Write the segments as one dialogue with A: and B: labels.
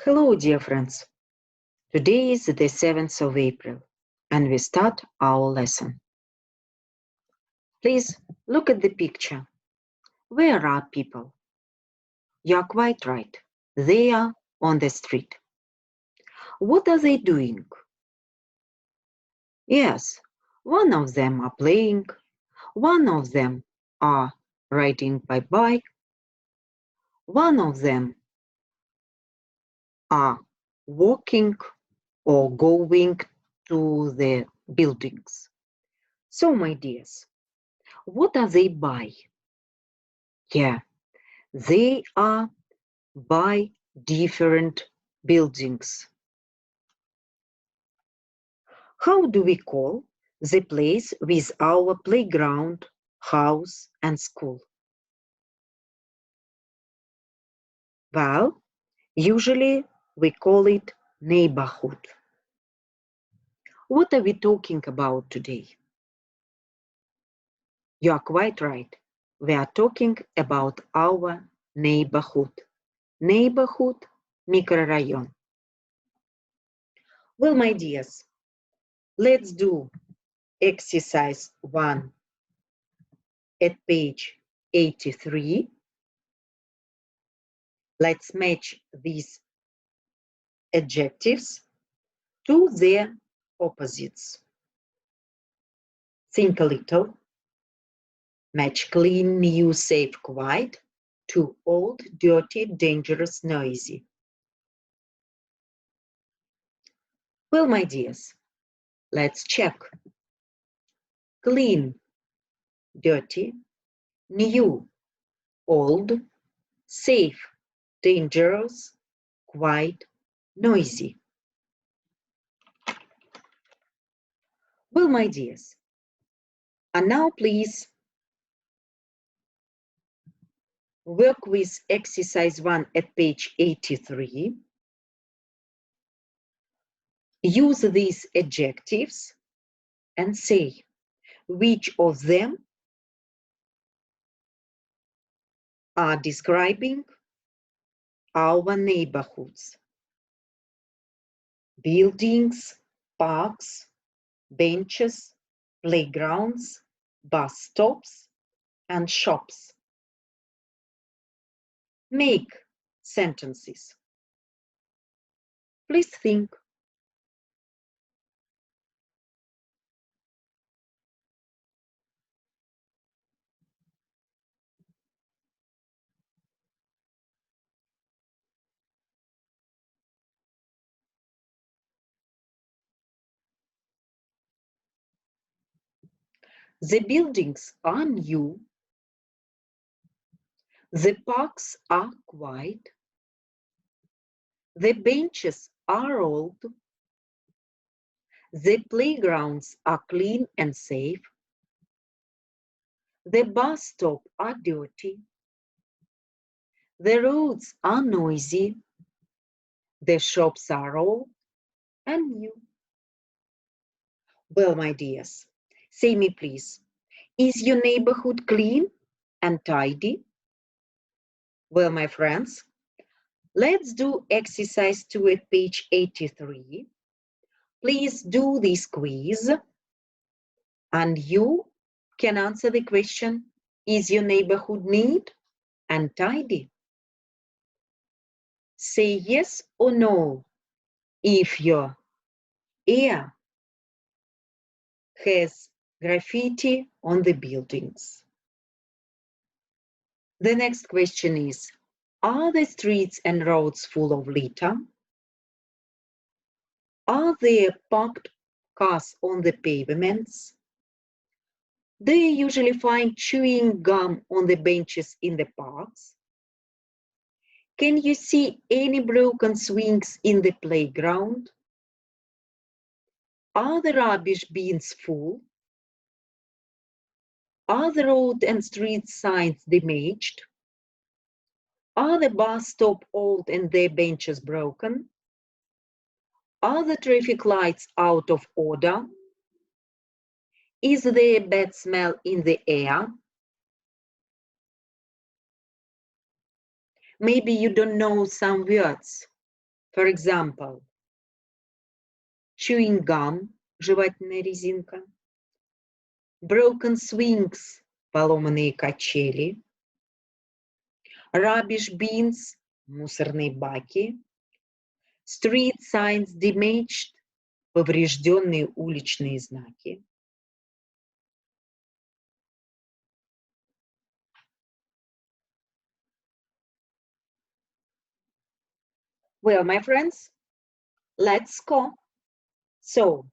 A: Hello, dear friends. Today is the 7th of April, and we start our lesson. Please look at the picture. Where are people? You are quite right. They are on the street. What are they doing? Yes, one of them are playing, one of them are riding by bike, one of them are walking or going to the buildings. So, my dears, what are they by? Yeah, they are by different buildings. How do we call the place with our playground, house, and school? Well, usually we call it neighborhood. What are we talking about today? You are quite right. We are talking about our neighborhood. Neighborhood, microrайон. Well, my dears, let's do exercise 1 at page 83. Let's match these adjectives to their opposites. Think a little. Match clean, new, safe, quiet to old, dirty, dangerous, noisy. Well, my dears, let's check. Clean, dirty, new, old, safe, dangerous, quiet, noisy. Well, my dears, and now please work with exercise 1 at page 83. Use these adjectives and say which of them are describing our neighborhoods. Buildings, parks, benches, playgrounds, bus stops, and shops. Make sentences. Please think. The buildings are new. The parks are quiet. The benches are old. The playgrounds are clean and safe. The bus stops are dirty. The roads are noisy. The shops are old and new. Well, my dears, say me please, is your neighborhood clean and tidy? Well, my friends, let's do exercise 2 at page 83. Please do this quiz and you can answer the question, is your neighborhood neat and tidy? Say yes or no if your area has graffiti on the buildings. The next question is, are the streets and roads full of litter? Are there parked cars on the pavements? Do you usually find chewing gum on the benches in the parks? Can you see any broken swings in the playground? Are the rubbish bins full? Are the road and street signs damaged? Are the bus stops old and their benches broken? Are the traffic lights out of order? Is there a bad smell in the air? Maybe you don't know some words. For example, chewing gum, жевательная резинка, broken swings, поломанные качели, rubbish bins, мусорные баки, street signs damaged, поврежденные уличные знаки. Well, my friends, let's go. So,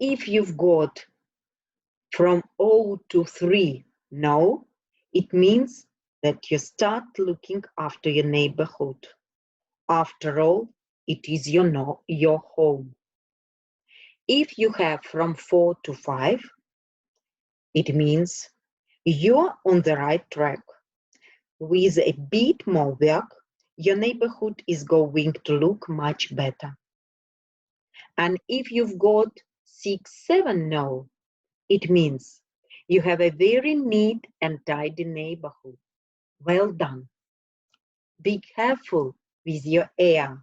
A: if you've got from 0 to 3 no, it means that you start looking after your neighborhood. After all, it is your home. If you have from 4 to 5, it means you're on the right track. With a bit more work, your neighborhood is going to look much better. And if you've got 6, 7 no, it means you have a very neat and tidy neighborhood. Well done. Be careful with your air,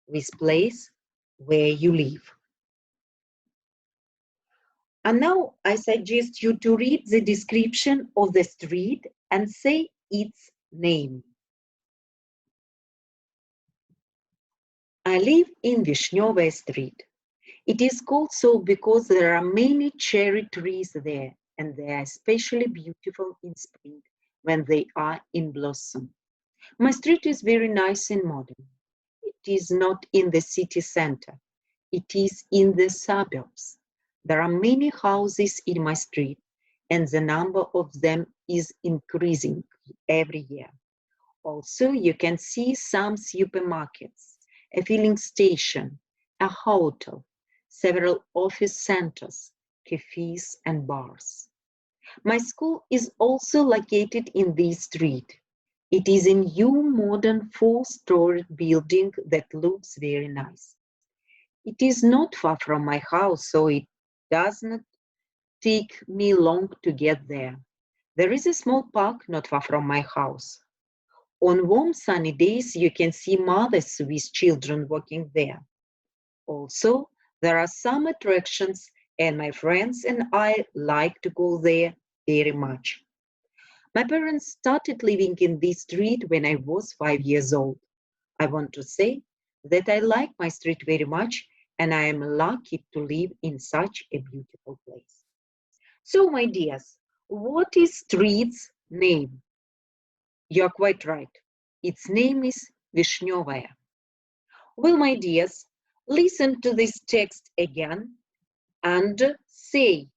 A: with place where you live. And now I suggest you to read the description of the street and say its name. I live in Vishnevaya Street. It is called so because there are many cherry trees there, and they are especially beautiful in spring when they are in blossom. My street is very nice and modern. It is not in the city center. It is in the suburbs. There are many houses in my street, and the number of them is increasing every year. Also, you can see some supermarkets, a filling station, a hotel, several office centers, cafes, and bars. My school is also located in this street. It is a new modern 4-story building that looks very nice. It is not far from my house, so it does not take me long to get there. There is a small park not far from my house. On warm sunny days, you can see mothers with children walking there. Also, there are some attractions, and my friends and I like to go there very much. My parents started living in this street when I was 5 years old. I want to say that I like my street very much, and I am lucky to live in such a beautiful place. So, my dears, what is street's name? You're quite right. Its name is Vishnevaya. Well, my dears, listen to this text again and say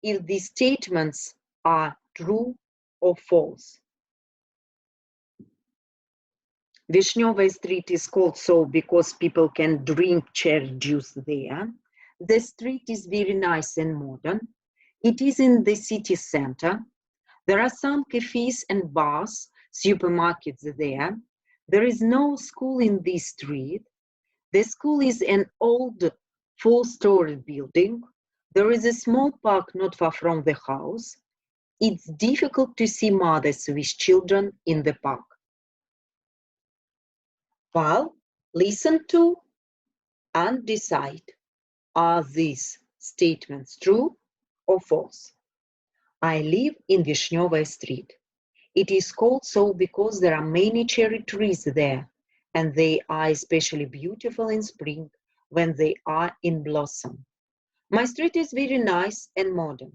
A: if these statements are true or false. Vishnevaya Street is called so because people can drink cherry juice there. The street is very nice and modern. It is in the city center. There are some cafes and bars, supermarkets there. There is no school in this street. The school is an old 4-story building. There is a small park not far from the house. It's difficult to see mothers with children in the park. Well, listen to and decide, are these statements true or false? I live in Vishnevaya Street. It is called so because there are many cherry trees there, and they are especially beautiful in spring when they are in blossom. My street is very nice and modern.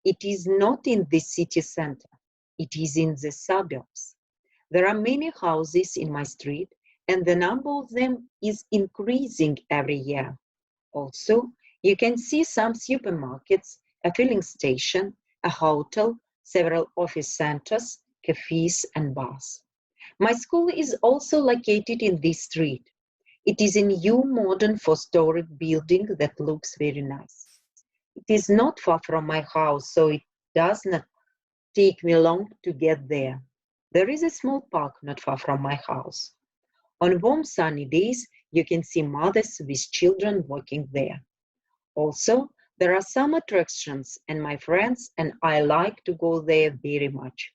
A: It is not in the city center. It is in the suburbs. There are many houses in my street, and the number of them is increasing every year. Also, you can see some supermarkets, a filling station, a hotel, several office centers, cafes, and bars. My school is also located in this street. It is a new modern 4-story building that looks very nice. It is not far from my house, so it does not take me long to get there. There is a small park not far from my house. On warm sunny days, you can see mothers with children walking there. Also, there are some attractions, and my friends and I like to go there very much.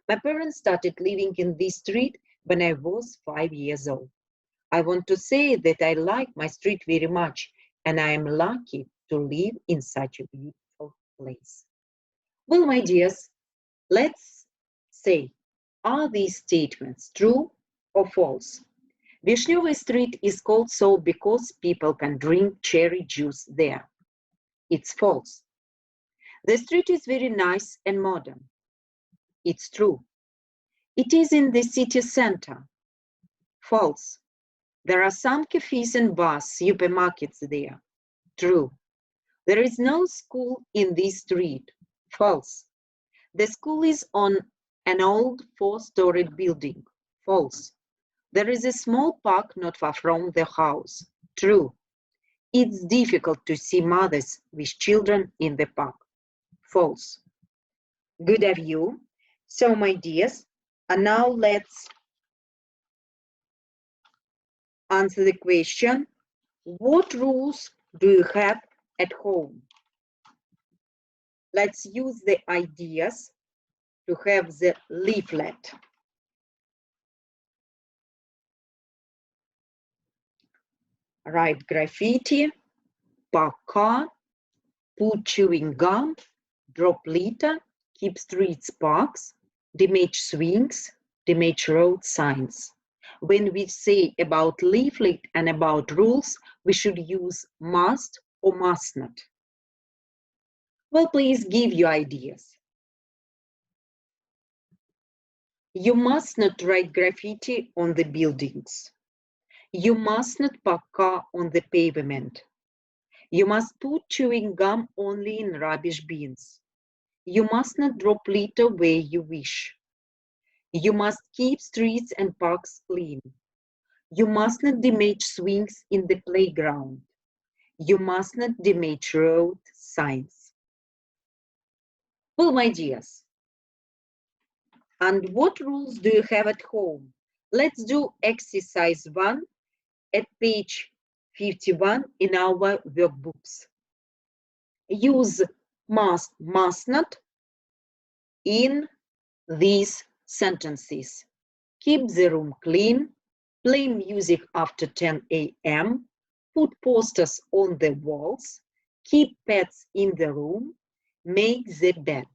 A: My parents started living in this street when I was 5 years old. I want to say that I like my street very much, and I am lucky to live in such a beautiful place. Well, my dears, let's say, are these statements true or false? Vishnyovy Street is called so because people can drink cherry juice there. It's false. The street is very nice and modern. It's true. It is in the city center. False. There are some cafes and bars, supermarkets there. True. There is no school in this street. False. The school is on an old 4-storied building. False. There is a small park not far from the house. True. It's difficult to see mothers with children in the park. False. Good of you. So, my dears, and now let's answer the question, what rules do you have at home? Let's use the ideas to have the leaflet. Write graffiti, park car, put chewing gum, drop litter, keep streets parks, damage swings, damage road signs. When we say about leaflet and about rules, we should use must or must not. Well, please give your ideas. You must not write graffiti on the buildings. You must not park car on the pavement. You must put chewing gum only in rubbish bins. You must not drop litter where you wish. You must keep streets and parks clean. You must not damage swings in the playground. You must not damage road signs. Well, my dears, and what rules do you have at home? Let's do exercise 1 at page 51 in our workbooks. Use must, must not in these sentences. Keep the room clean, play music after 10 a.m., put posters on the walls, keep pets in the room, make the bed.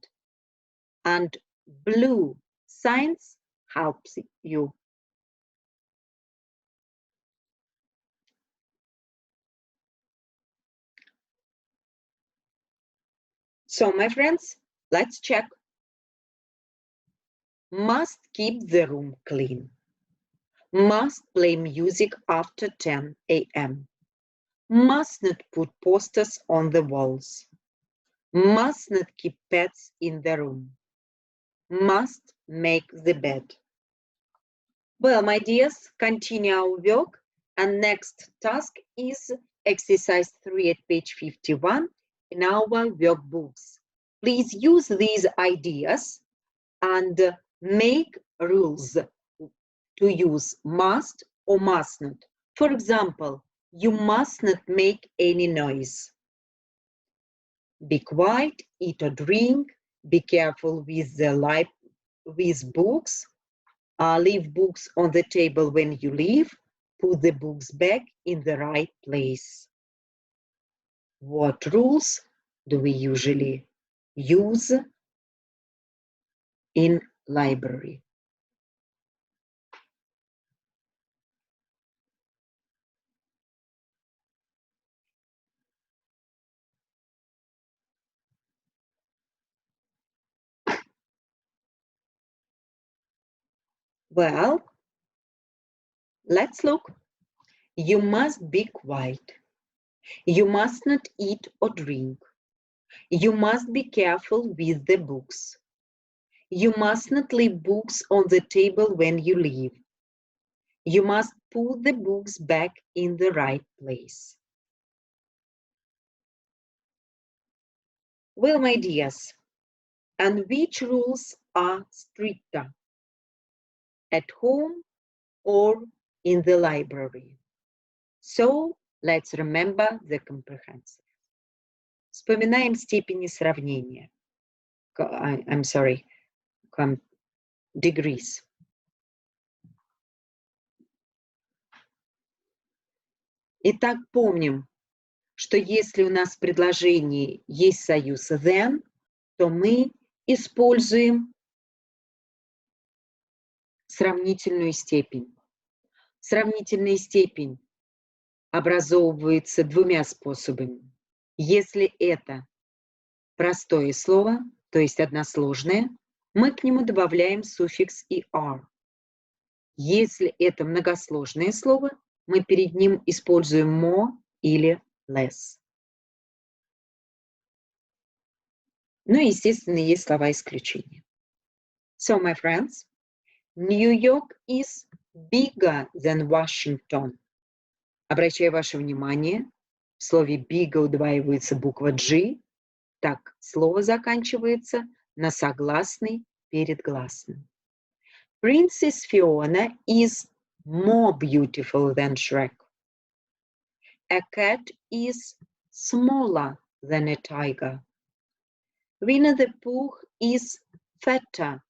A: And blue signs helps you. So, my friends, let's check. Must keep the room clean. Must play music after 10 a.m. Must not put posters on the walls. Must not keep pets in the room. Must make the bed. Well, my dears, continue our work. And next task is exercise 3 at page 51 in our workbooks. Please use these ideas and make rules to use must or must not. For example, you must not make any noise. Be quiet, eat or drink, be careful with books, leave books on the table when you leave, put the books back in the right place. What rules do we usually use in library? Well, let's look. You must be quiet. You must not eat or drink. You must be careful with the books. You must not leave books on the table when you leave. You must put the books back in the right place. Well, my dears, and which rules are stricter? At home or in the library? So, let's remember the comprehensive. Вспоминаем степени сравнения. I'm sorry, degrees. Итак, помним, что если у нас в предложении есть союз then, то мы используем сравнительную степень. Сравнительная степень образовывается двумя способами. Если это простое слово, то есть односложное, мы к нему добавляем суффикс er. Если это многосложное слово, мы перед ним используем more или less. Ну и, естественно, есть слова исключения. So, my friends, New York is bigger than Washington. Обращаю ваше внимание, в слове bigger удваивается буква G, так слово заканчивается на согласный перед гласным. Princess Fiona is more beautiful than Shrek. A cat is smaller than a tiger. Winnie the Pooh is fatter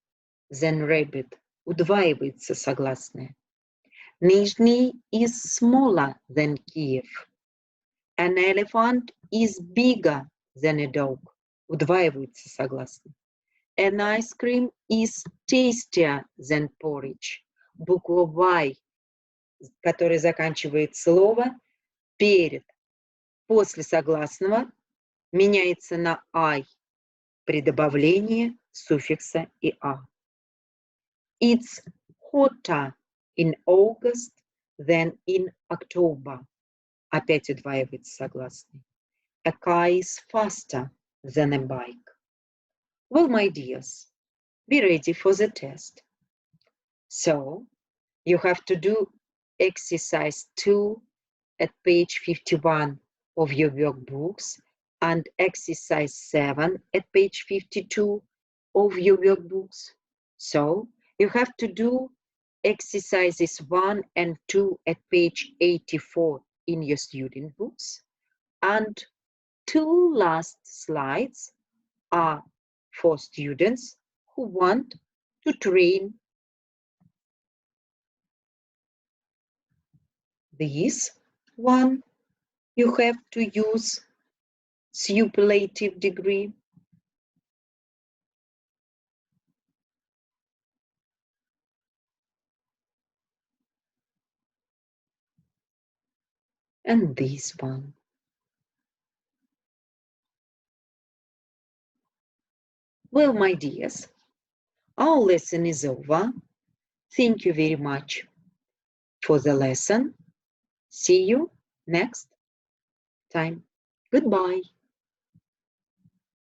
A: than rabbit. Удваивается согласное. Nizhny is smaller than Kiev. An elephant is bigger than a dog. Удваивается согласное. An ice cream is tastier than porridge. Буква Y, которая заканчивает слово, после согласного меняется на I при добавлении суффикса «a». It's hotter in August than in October. Опять удваивается согласный. A car is faster than a bike. Well, my dears, be ready for the test. So, you have to do exercise 2 at page 51 of your workbooks and exercise 7 at page 52 of your workbooks. So, you have to do exercises 1 and 2 at page 84 in your student books. And 2 last slides are for students who want to train this one. You have to use superlative degree. And this one. Well, my dears, our lesson is over. Thank you very much for the lesson. See you next time. Goodbye.